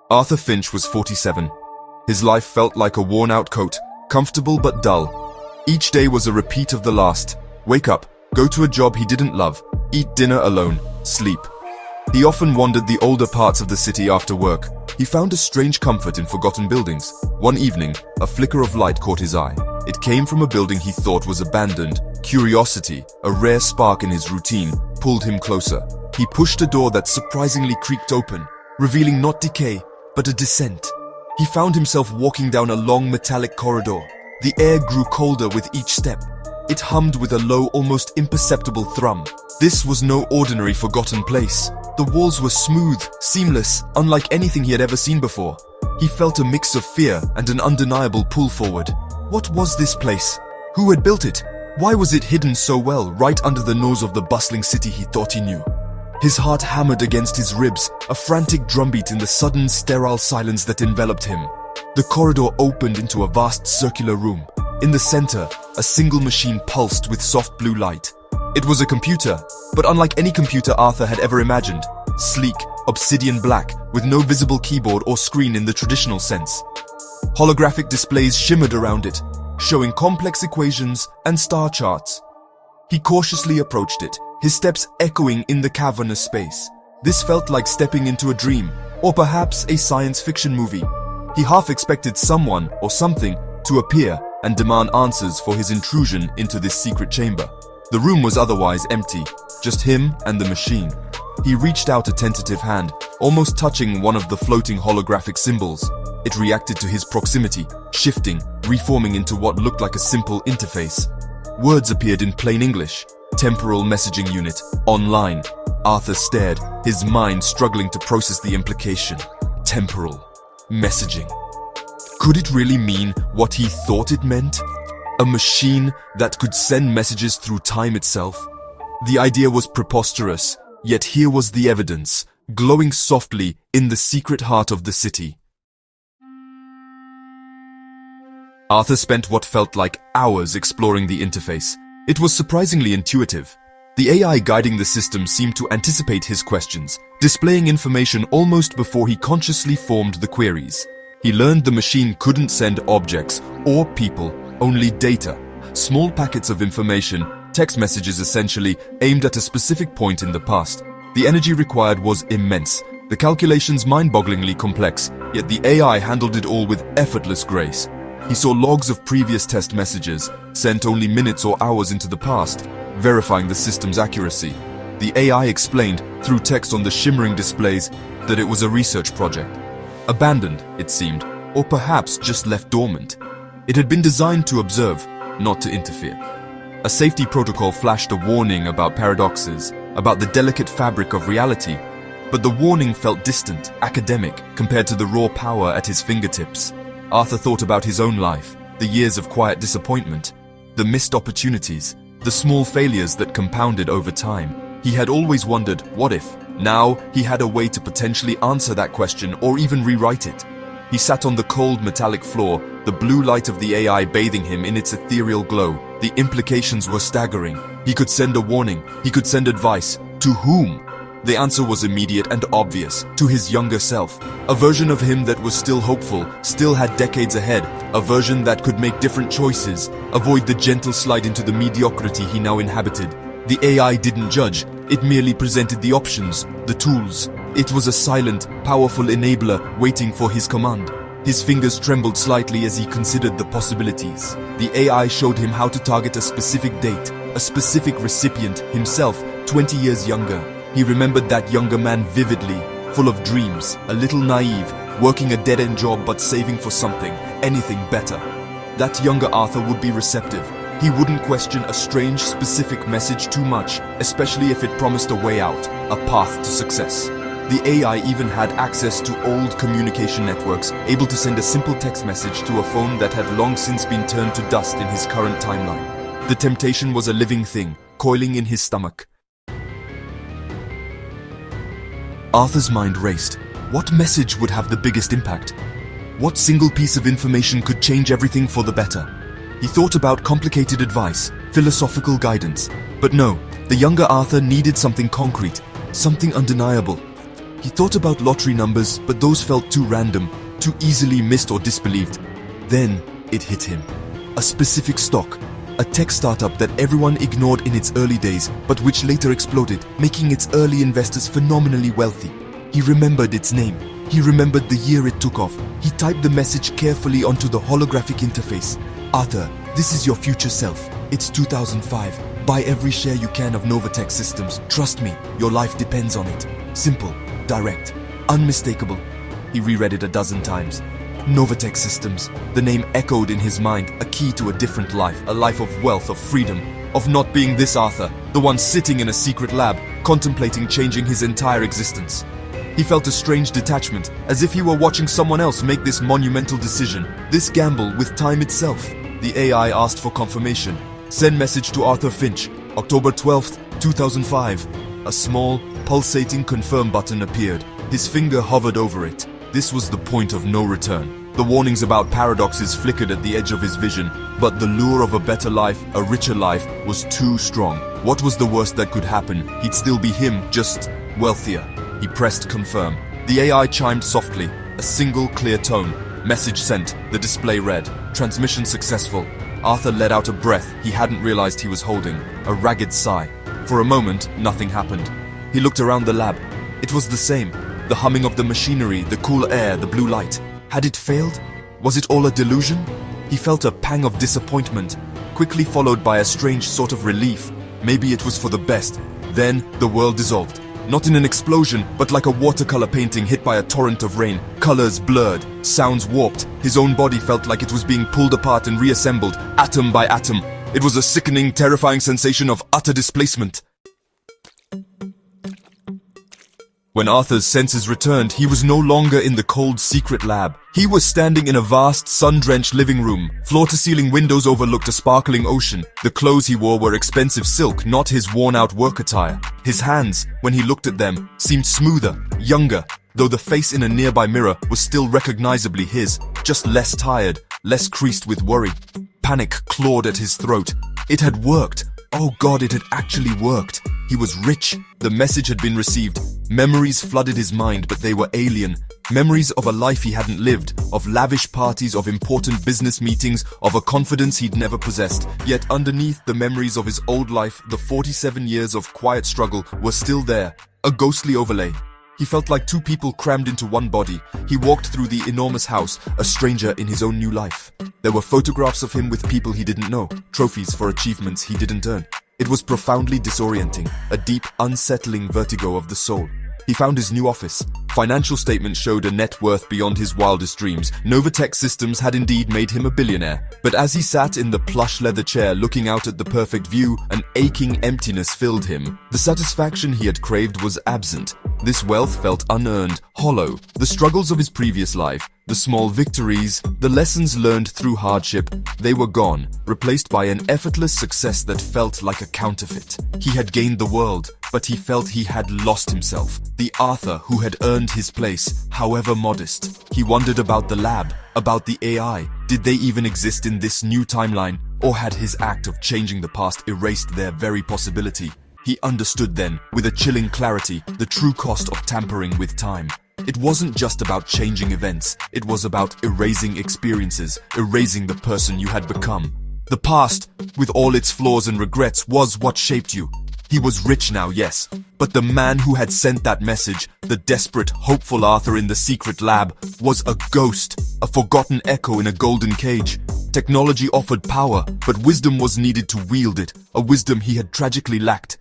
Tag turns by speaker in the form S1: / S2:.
S1: Arthur Finch was 47. His life felt like a worn-out coat, comfortable but dull. Each day was a repeat of the last. Wake up, go to a job he didn't love, eat dinner alone, sleep. He often wandered the older parts of the city after work. He found a strange comfort in forgotten buildings. One evening, a flicker of light caught his eye. It came from a building he thought was abandoned. Curiosity, a rare spark in his routine, pulled him closer. He pushed a door that surprisingly creaked open, revealing not decay, but a descent. He found himself walking down a long metallic corridor. The air grew colder with each step. It hummed with a low, almost imperceptible thrum. This was no ordinary forgotten place. The walls were smooth, seamless, unlike anything he had ever seen before. He felt a mix of fear and an undeniable pull forward. What was this place? Who had built it? Why was it hidden so well, right under the nose of the bustling city he thought he knew? His heart hammered against his ribs, a frantic drumbeat in the sudden, sterile silence that enveloped him. The corridor opened into a vast circular room. In the center, a single machine pulsed with soft blue light. It was a computer, but unlike any computer Arthur had ever imagined. Sleek, obsidian black, with no visible keyboard or screen in the traditional sense. Holographic displays shimmered around it, showing complex equations and star charts. He cautiously approached it, his steps echoing in the cavernous space. This felt like stepping into a dream, or perhaps a science fiction movie. He half expected someone or something to appear and demand answers for his intrusion into this secret chamber. The room was otherwise empty, just him and the machine. He reached out a tentative hand, almost touching one of the floating holographic symbols. It reacted to his proximity, shifting, reforming into what looked like a simple interface. Words appeared in plain English. Temporal messaging unit, online. Arthur stared, his mind struggling to process the implication. Temporal messaging. Could it really mean what he thought it meant? A machine that could send messages through time itself? The idea was preposterous, yet here was the evidence, glowing softly in the secret heart of the city. Arthur spent what felt like hours exploring the interface. It was surprisingly intuitive. The AI guiding the system seemed to anticipate his questions, displaying information almost before he consciously formed the queries. He learned the machine couldn't send objects or people, only data. Small packets of information, text messages essentially, aimed at a specific point in the past. The energy required was immense, the calculations mind-bogglingly complex, yet the AI handled it all with effortless grace. He saw logs of previous test messages, sent only minutes or hours into the past, verifying the system's accuracy. The AI explained, through text on the shimmering displays, that it was a research project. Abandoned, it seemed, or perhaps just left dormant. It had been designed to observe, not to interfere. A safety protocol flashed a warning about paradoxes, about the delicate fabric of reality, but the warning felt distant, academic, compared to the raw power at his fingertips. Arthur thought about his own life, the years of quiet disappointment, the missed opportunities, the small failures that compounded over time. He had always wondered, what if? Now, he had a way to potentially answer that question or even rewrite it. He sat on the cold metallic floor, the blue light of the AI bathing him in its ethereal glow. The implications were staggering. He could send a warning, he could send advice. To whom? The answer was immediate and obvious, to his younger self. A version of him that was still hopeful, still had decades ahead. A version that could make different choices, avoid the gentle slide into the mediocrity he now inhabited. The AI didn't judge, it merely presented the options, the tools. It was a silent, powerful enabler waiting for his command. His fingers trembled slightly as he considered the possibilities. The AI showed him how to target a specific date, a specific recipient, himself, 20 years younger. He remembered that younger man vividly, full of dreams, a little naive, working a dead-end job but saving for something, anything better. That younger Arthur would be receptive. He wouldn't question a strange, specific message too much, especially if it promised a way out, a path to success. The AI even had access to old communication networks, able to send a simple text message to a phone that had long since been turned to dust in his current timeline. The temptation was a living thing, coiling in his stomach. Arthur's mind raced. What message would have the biggest impact? What single piece of information could change everything for the better? He thought about complicated advice, philosophical guidance. But no, the younger Arthur needed something concrete, something undeniable. He thought about lottery numbers, but those felt too random, too easily missed or disbelieved. Then it hit him. A specific stock, a tech startup that everyone ignored in its early days, but which later exploded, making its early investors phenomenally wealthy. He remembered its name. He remembered the year it took off. He typed the message carefully onto the holographic interface. Arthur, this is your future self. It's 2005. Buy every share you can of Novatech Systems. Trust me, your life depends on it. Simple, direct, unmistakable. He reread it a dozen times. Novatech Systems. The name echoed in his mind, a key to a different life, a life of wealth, of freedom, of not being this Arthur, the one sitting in a secret lab, contemplating changing his entire existence. He felt a strange detachment, as if he were watching someone else make this monumental decision, this gamble with time itself. The AI asked for confirmation. Send message to Arthur Finch, October 12th, 2005. A small, pulsating confirm button appeared. His finger hovered over it. This was the point of no return. The warnings about paradoxes flickered at the edge of his vision, but the lure of a better life, a richer life, was too strong. What was the worst that could happen? He'd still be him, just wealthier. He pressed confirm. The AI chimed softly, a single clear tone. Message sent. The display read. Transmission successful. Arthur let out a breath he hadn't realized he was holding, a ragged sigh. For a moment, nothing happened. He looked around the lab. It was the same. The humming of the machinery, the cool air, the blue light. Had it failed? Was it all a delusion? He felt a pang of disappointment, quickly followed by a strange sort of relief. Maybe it was for the best. Then the world dissolved. Not in an explosion, but like a watercolor painting hit by a torrent of rain. Colors blurred, sounds warped. His own body felt like it was being pulled apart and reassembled, atom by atom. It was a sickening, terrifying sensation of utter displacement. When Arthur's senses returned, he was no longer in the cold, secret lab. He was standing in a vast, sun-drenched living room. Floor-to-ceiling windows overlooked a sparkling ocean. The clothes he wore were expensive silk, not his worn-out work attire. His hands, when he looked at them, seemed smoother, younger, though the face in a nearby mirror was still recognizably his, just less tired, less creased with worry. Panic clawed at his throat. It had worked. Oh God, it had actually worked. He was rich. The message had been received. Memories flooded his mind, but they were alien. Memories of a life he hadn't lived, of lavish parties, of important business meetings, of a confidence he'd never possessed. Yet underneath the memories of his old life, the 47 years of quiet struggle were still there, a ghostly overlay. He felt like two people crammed into one body. He walked through the enormous house, a stranger in his own new life. There were photographs of him with people he didn't know, trophies for achievements he didn't earn. It was profoundly disorienting, a deep, unsettling vertigo of the soul. He found his new office. Financial statements showed a net worth beyond his wildest dreams. Novatech Systems had indeed made him a billionaire. But as he sat in the plush leather chair looking out at the perfect view, an aching emptiness filled him. The satisfaction he had craved was absent. This wealth felt unearned, hollow. The struggles of his previous life, the small victories, the lessons learned through hardship, they were gone, replaced by an effortless success that felt like a counterfeit. He had gained the world, but he felt he had lost himself. The Arthur who had earned his place, however modest. He wondered about the lab, about the AI. Did they even exist in this new timeline? Or had his act of changing the past erased their very possibility? He understood then, with a chilling clarity, the true cost of tampering with time. It wasn't just about changing events, it was about erasing experiences, erasing the person you had become. The past, with all its flaws and regrets, was what shaped you. He was rich now, yes, but the man who had sent that message, the desperate, hopeful Arthur in the secret lab, was a ghost, a forgotten echo in a golden cage. Technology offered power, but wisdom was needed to wield it, a wisdom he had tragically lacked.